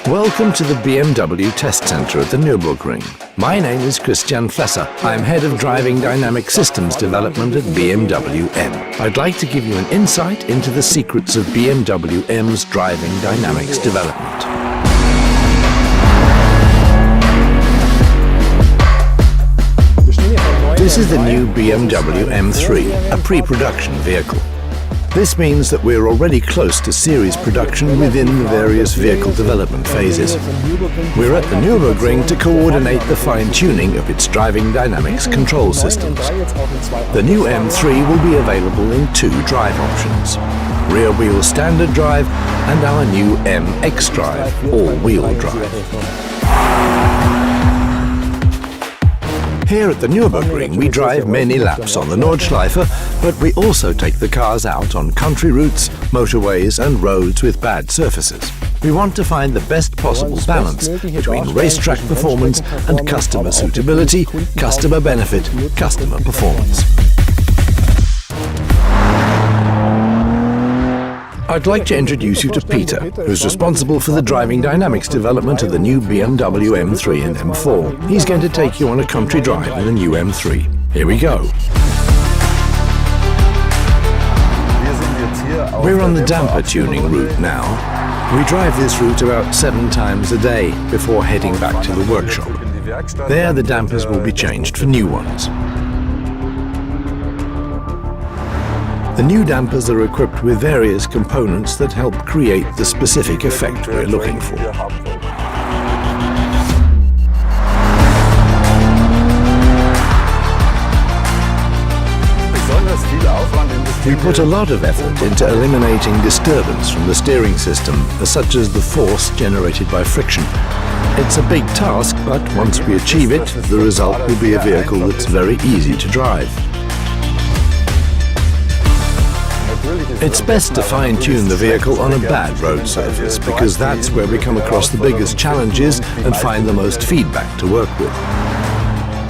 Welcome to the BMW test center at the Nürburgring. My name is Christian Flesser. I'm head of driving dynamic systems development at BMW M. I'd like to give you an insight into the secrets of BMW M's driving dynamics development. This is the new BMW M3, a pre-production vehicle. This means that we're already close to series production within the various vehicle development phases. We're at the Nürburgring to coordinate the fine-tuning of its driving dynamics control systems. The new M3 will be available in two drive options: rear-wheel standard drive and our new MX drive, all-wheel drive. Here at the Nürburgring, we drive many laps on the Nordschleife, but we also take the cars out on country routes, motorways and roads with bad surfaces. We want to find the best possible balance between racetrack performance and customer suitability, customer benefit, customer performance. I'd like to introduce you to Peter, who's responsible for the driving dynamics development of the new BMW M3 and M4. He's going to take you on a country drive in the new M3. Here we go. We're on the damper tuning route now. We drive this route about 7 times a day before heading back to the workshop. There the dampers will be changed for new ones. The new dampers are equipped with various components that help create the specific effect we're looking for. We put a lot of effort into eliminating disturbance from the steering system, such as the force generated by friction. It's a big task, but once we achieve it, the result will be a vehicle that's very easy to drive. It's best to fine-tune the vehicle on a bad road surface, because that's where we come across the biggest challenges and find the most feedback to work with.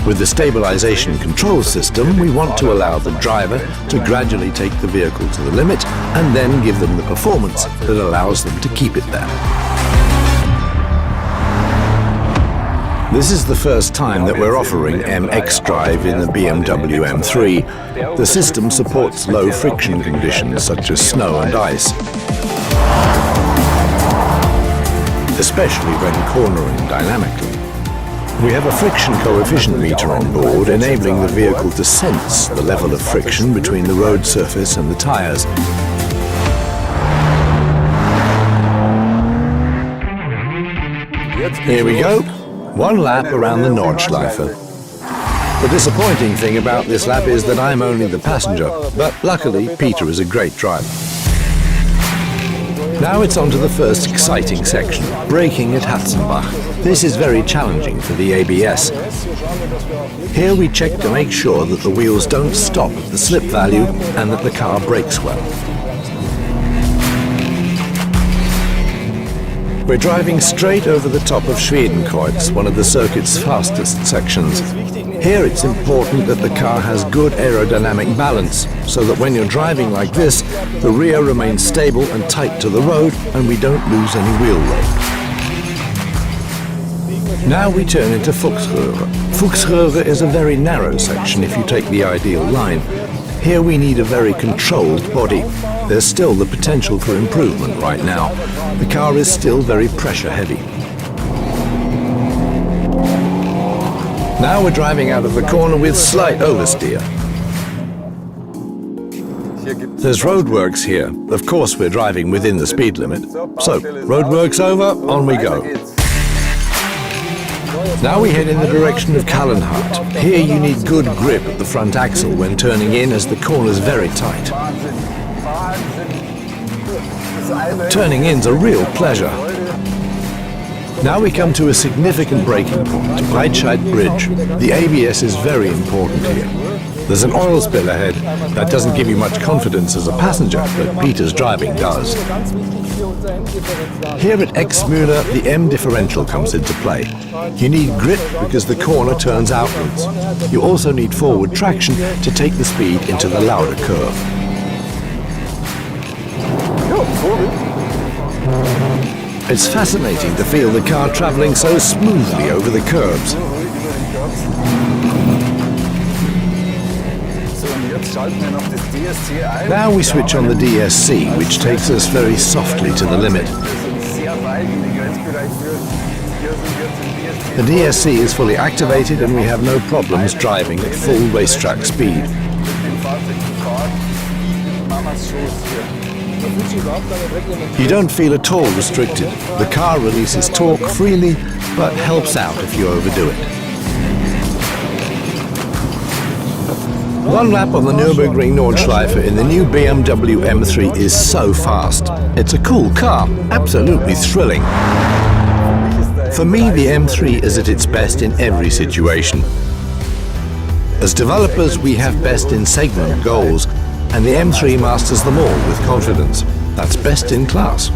With the stabilization control system, we want to allow the driver to gradually take the vehicle to the limit and then give them the performance that allows them to keep it there. This is the first time that we're offering MX drive in the BMW M3. The system supports low friction conditions such as snow and ice, especially when cornering dynamically. We have a friction coefficient meter on board, enabling the vehicle to sense the level of friction between the road surface and the tires. Here we go. One lap around the Nordschleife. The disappointing thing about this lap is that I'm only the passenger, but luckily Peter is a great driver. Now it's on to the first exciting section, braking at Hatzenbach. This is very challenging for the ABS. Here we check to make sure that the wheels don't stop at the slip value and that the car brakes well. We're driving straight over the top of Schwedenkreuz, one of the circuit's fastest sections. Here it's important that the car has good aerodynamic balance, so that when you're driving like this, the rear remains stable and tight to the road and we don't lose any wheel load. Now we turn into Fuchsröhre. Fuchsröhre is a very narrow section if you take the ideal line. Here we need a very controlled body. There's still the potential for improvement right now. The car is still very pressure heavy. Now we're driving out of the corner with slight oversteer. There's roadworks here. Of course we're driving within the speed limit. So, roadworks over, on we go. Now we head in the direction of Kallenhardt. Here you need good grip at the front axle when turning in, as the corner's very tight. Turning in's a real pleasure. Now we come to a significant braking point, Breitscheid Bridge. The ABS is very important here. There's an oil spill ahead. That doesn't give you much confidence as a passenger, but Peter's driving does. Here at Exmüller, the M differential comes into play. You need grip because the corner turns outwards. You also need forward traction to take the speed into the Lauder curve. It's fascinating to feel the car travelling so smoothly over the curbs. Now we switch on the DSC, which takes us very softly to the limit. The DSC is fully activated and we have no problems driving at full racetrack speed. You don't feel at all restricted. The car releases torque freely, but helps out if you overdo it. One lap on the Nürburgring Nordschleife in the new BMW M3 is so fast. It's a cool car, absolutely thrilling. For me, the M3 is at its best in every situation. As developers, we have best in segment goals, and the M3 masters them all with confidence. That's best in class.